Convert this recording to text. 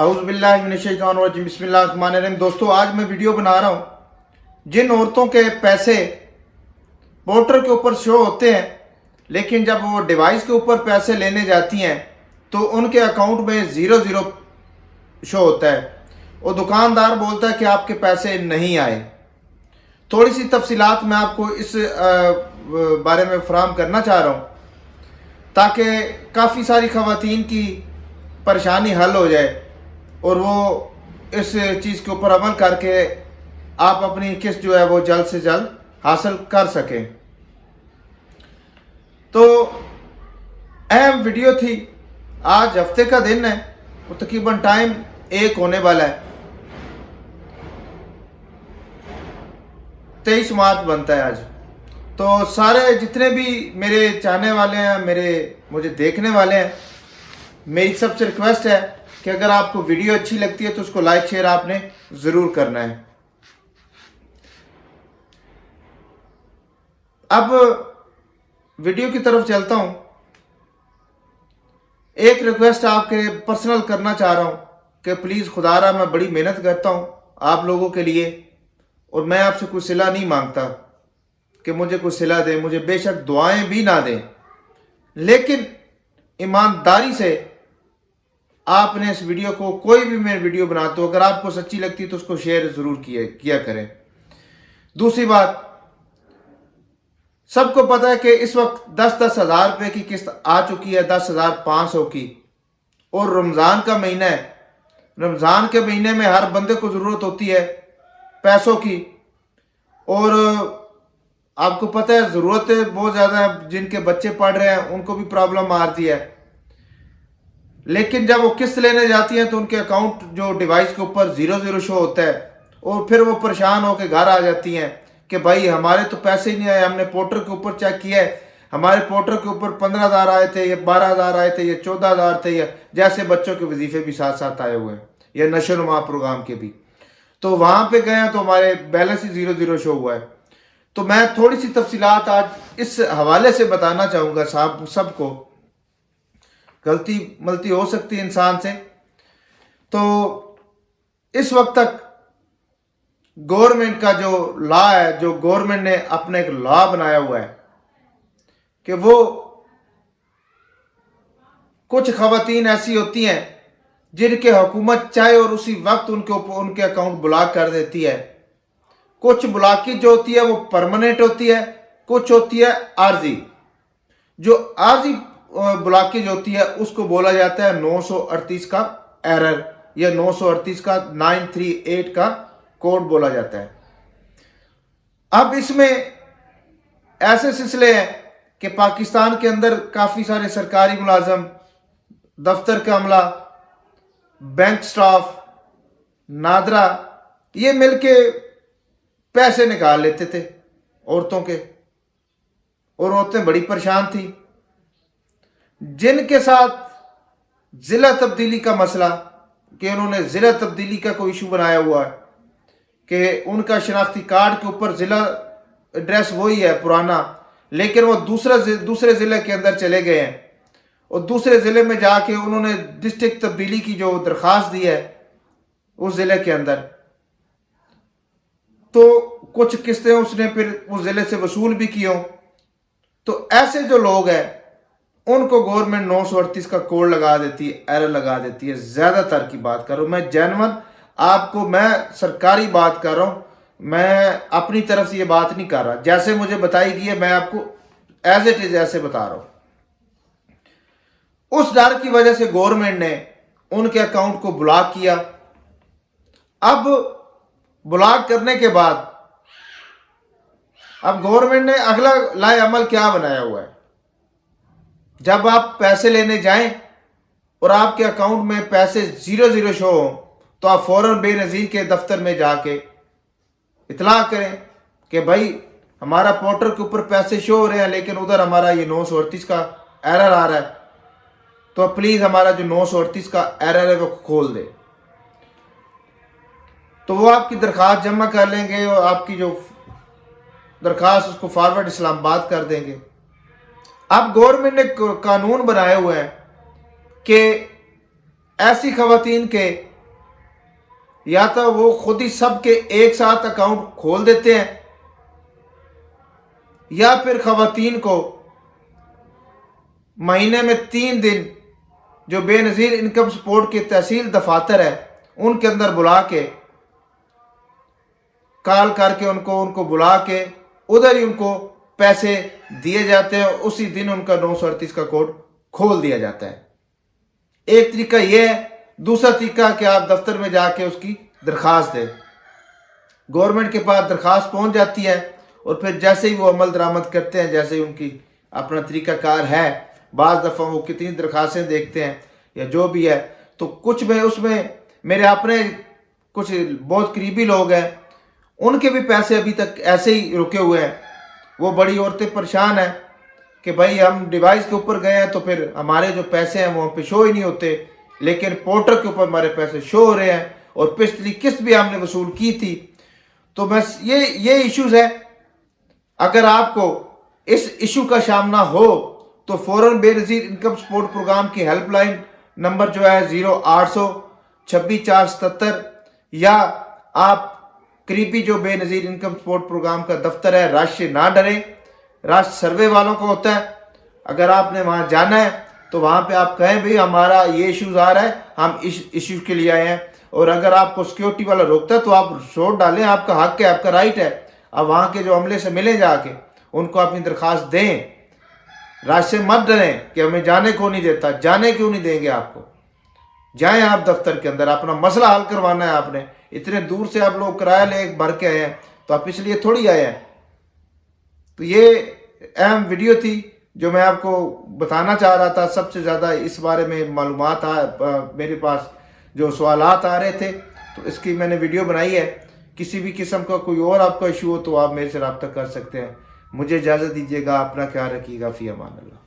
अऊज़ बिल्लाहि मिनश्शैतानिर्रजीम बिस्मिल्लाहिर्रहमानिर्रहीम। दोस्तों, आज मैं वीडियो बना रहा हूँ जिन औरतों के पैसे पोर्टर के ऊपर शो होते हैं, लेकिन जब वो डिवाइस के ऊपर पैसे लेने जाती हैं तो उनके अकाउंट में ज़ीरो ज़ीरो शो होता है। वो दुकानदार बोलता है कि आपके पैसे नहीं आए। थोड़ी सी तफसीलात मैं आपको इस बारे में फराहम करना चाह रहा हूँ ताकि काफ़ी सारी ख़वातीन की परेशानी हल हो जाए और वो इस चीज़ के ऊपर अमल करके आप अपनी किस्त जो है वो जल्द से जल्द हासिल कर सकें। तो अहम वीडियो थी। आज हफ्ते का दिन है और तकरीबन टाइम 1 होने वाला है। 23 मार्च बनता है आज। तो सारे जितने भी मेरे चाहने वाले हैं, मुझे देखने वाले हैं, मेरी सबसे रिक्वेस्ट है कि अगर आपको वीडियो अच्छी लगती है तो उसको लाइक शेयर आपने ज़रूर करना है। अब वीडियो की तरफ चलता हूँ। एक रिक्वेस्ट आपके पर्सनल करना चाह रहा हूँ कि प्लीज़ खुदारा, मैं बड़ी मेहनत करता हूँ आप लोगों के लिए और मैं आपसे कोई सिला नहीं मांगता कि मुझे कोई सिला दे, मुझे बेशक दुआएं भी ना दें, लेकिन ईमानदारी से आपने इस वीडियो को, कोई भी मैं वीडियो बनाता हूँ, अगर आपको सच्ची लगती है तो उसको शेयर ज़रूर किया करें। दूसरी बात, सबको पता है कि इस वक्त 10-10 हज़ार रुपये की किस्त आ चुकी है, 10,500 की, और रमज़ान का महीना है। रमज़ान के महीने में हर बंदे को ज़रूरत होती है पैसों की, और आपको पता है ज़रूरतें बहुत ज़्यादा है। जिनके बच्चे पढ़ रहे हैं उनको भी प्रॉब्लम आ रही है, लेकिन जब वो किस्त लेने जाती हैं तो उनके अकाउंट जो डिवाइस के ऊपर ज़ीरो ज़ीरो शो होता है और फिर वो परेशान होकर घर आ जाती हैं कि भाई हमारे तो पैसे ही नहीं आए, हमने पोर्टर के ऊपर चेक किया है, हमारे पोर्टर के ऊपर 15,000 आए थे, ये 12,000 आए थे, ये 14,000 थे, या जैसे बच्चों के वजीफे भी साथ साथ आए हुए हैं, या नशोनुमा प्रोग्राम के भी। तो वहाँ पे गए तो हमारे बैलेंस ही ज़ीरो ज़ीरो शो हुआ है। तो मैं थोड़ी सी तफसीलात आज इस हवाले से बताना चाहूँगा। साहब, सबको गलती मलती हो सकती है इंसान से। तो इस वक्त तक गवर्नमेंट का जो लॉ है, जो गवर्नमेंट ने अपना एक लॉ बनाया हुआ है कि वो कुछ खवातीन ऐसी होती हैं जिनके हुकूमत चाहे और उसी वक्त उनके ऊपर उनके अकाउंट ब्लॉक कर देती है। कुछ ब्लॉकेज जो होती है वो परमानेंट होती है, कुछ होती है आर्जी। जो आर्जी ब्लॉकेज होती है उसको बोला जाता है 938 का एरर, या 938 का 938 का कोड बोला जाता है। अब इसमें ऐसे सिलसिले हैं कि पाकिस्तान के अंदर काफ़ी सारे सरकारी मुलाजम, दफ्तर का अमला, बैंक स्टाफ, नादरा, ये मिलके पैसे निकाल लेते थे औरतों के, और औरतें बड़ी परेशान थी। जिनके साथ ज़िला तब्दीली का मसला, कि उन्होंने ज़िला तब्दीली का कोई इशू बनाया हुआ है कि उनका शनाख्ती कार्ड के ऊपर ज़िला एड्रेस वही है पुराना, लेकिन वो दूसरे ज़िले के अंदर चले गए हैं और दूसरे ज़िले में जाके उन्होंने डिस्ट्रिक्ट तब्दीली की जो दरख्वास्त दी है उस ज़िले के अंदर, तो कुछ किस्तें उसने फिर उस ज़िले से वसूल भी की हों। तो ऐसे जो लोग हैं उनको गवर्नमेंट 938 का कोड लगा देती है, एरर लगा देती है। ज़्यादातर की बात कर रहा हूँ मैं, जेन्युइन आपको, मैं सरकारी बात कर रहा हूँ, मैं अपनी तरफ से ये बात नहीं कर रहा। जैसे मुझे बताई गई है मैं आपको एज इट इज़ ऐसे बता रहा हूँ। उस डर की वजह से गवर्नमेंट ने उनके अकाउंट को ब्लॉक किया। अब ब्लॉक करने के बाद अब गवर्नमेंट ने अगला लाए अमल क्या बनाया हुआ है, जब आप पैसे लेने जाएं और आपके अकाउंट में पैसे ज़ीरो ज़ीरो शो हो तो आप फ़ौरन बेनज़ीर के दफ्तर में जाके इतला करें कि भाई हमारा पोर्टर के ऊपर पैसे शो हो रहे हैं लेकिन उधर हमारा ये 938 का एरर आ रहा है, तो प्लीज़ हमारा जो 938 का एरर है वो खोल दे। तो वो आपकी दरख्वास्त जमा कर लेंगे और आपकी जो दरख्वास्त उसको फॉरवर्ड इस्लामाबाद कर देंगे। अब गवर्नमेंट ने कानून बनाए हुए हैं कि ऐसी खवातीन के یا تو وہ خود ہی سب کے ایک ساتھ اکاؤنٹ کھول دیتے ہیں، یا پھر خواتین کو مہینے میں 3 دن جو بے نظیر انکم سپورٹ کے تحصیل دفاتر ہے ان کے اندر بلا کے کال کر کے ان کو بلا کے ادھر ہی ان کو پیسے دیے جاتے ہیں، اسی دن ان کا 938 کا کوڈ کھول دیا جاتا ہے۔ ایک طریقہ یہ ہے۔ دوسرا طریقہ کہ آپ دفتر میں جا کے اس کی درخواست دیں، گورنمنٹ کے پاس درخواست پہنچ جاتی ہے، اور پھر جیسے ہی وہ عمل درآمد کرتے ہیں، جیسے ہی ان کی اپنا طریقہ کار ہے، بعض دفعہ وہ کتنی درخواستیں دیکھتے ہیں یا جو بھی ہے، تو کچھ میں اس میں میرے اپنے کچھ بہت قریبی لوگ ہیں، ان کے بھی پیسے ابھی تک ایسے ہی رکے ہوئے ہیں۔ وہ بڑی عورتیں پریشان ہیں کہ بھائی ہم ڈیوائس کے اوپر گئے ہیں تو پھر ہمارے جو پیسے ہیں وہ پہ شو ہی نہیں ہوتے، لیکن پورٹل کے اوپر ہمارے پیسے شو ہو رہے ہیں، اور پچھلی قسط بھی ہم نے وصول کی تھی۔ تو بس یہ ایشوز ہے۔ اگر آپ کو اس ایشو کا سامنا ہو تو فوراً بے نظیر انکم سپورٹ پروگرام کی ہیلپ لائن نمبر جو ہے 0800 26 477، یا آپ قریبی جو بے نظیر انکم سپورٹ پروگرام کا دفتر ہے، رش سے نہ ڈریں، رش سروے والوں کو ہوتا ہے۔ اگر آپ نے وہاں جانا ہے تو وہاں پہ آپ کہیں بھئی ہمارا یہ ایشوز آ رہا ہے، ہم اس ایشو کے لیے آئے ہیں، اور اگر آپ کو سیکیورٹی والا روکتا ہے تو آپ شوٹ ڈالیں، آپ کا حق ہے، آپ کا رائٹ ہے۔ اب وہاں کے جو عملے سے ملیں جا کے ان کو اپنی درخواست دیں، راج سے مت ڈریں کہ ہمیں جانے کو نہیں دیتا۔ جانے کیوں نہیں دیں گے آپ کو؟ جائیں آپ دفتر کے اندر، اپنا مسئلہ حل کروانا ہے آپ نے۔ اتنے دور سے آپ لوگ کرایہ لے بھر کے آئے ہیں تو آپ اس لیے تھوڑی آئے ہیں۔ تو یہ اہم ویڈیو تھی جو میں آپ کو بتانا چاہ رہا تھا۔ سب سے زیادہ اس بارے میں معلومات میرے پاس جو سوالات آ رہے تھے تو اس کی میں نے ویڈیو بنائی ہے۔ کسی بھی قسم کا کوئی اور آپ کا ایشو ہو تو آپ میرے سے رابطہ کر سکتے ہیں۔ مجھے اجازت دیجیے گا، اپنا خیال رکھیے گا، فی امان اللہ۔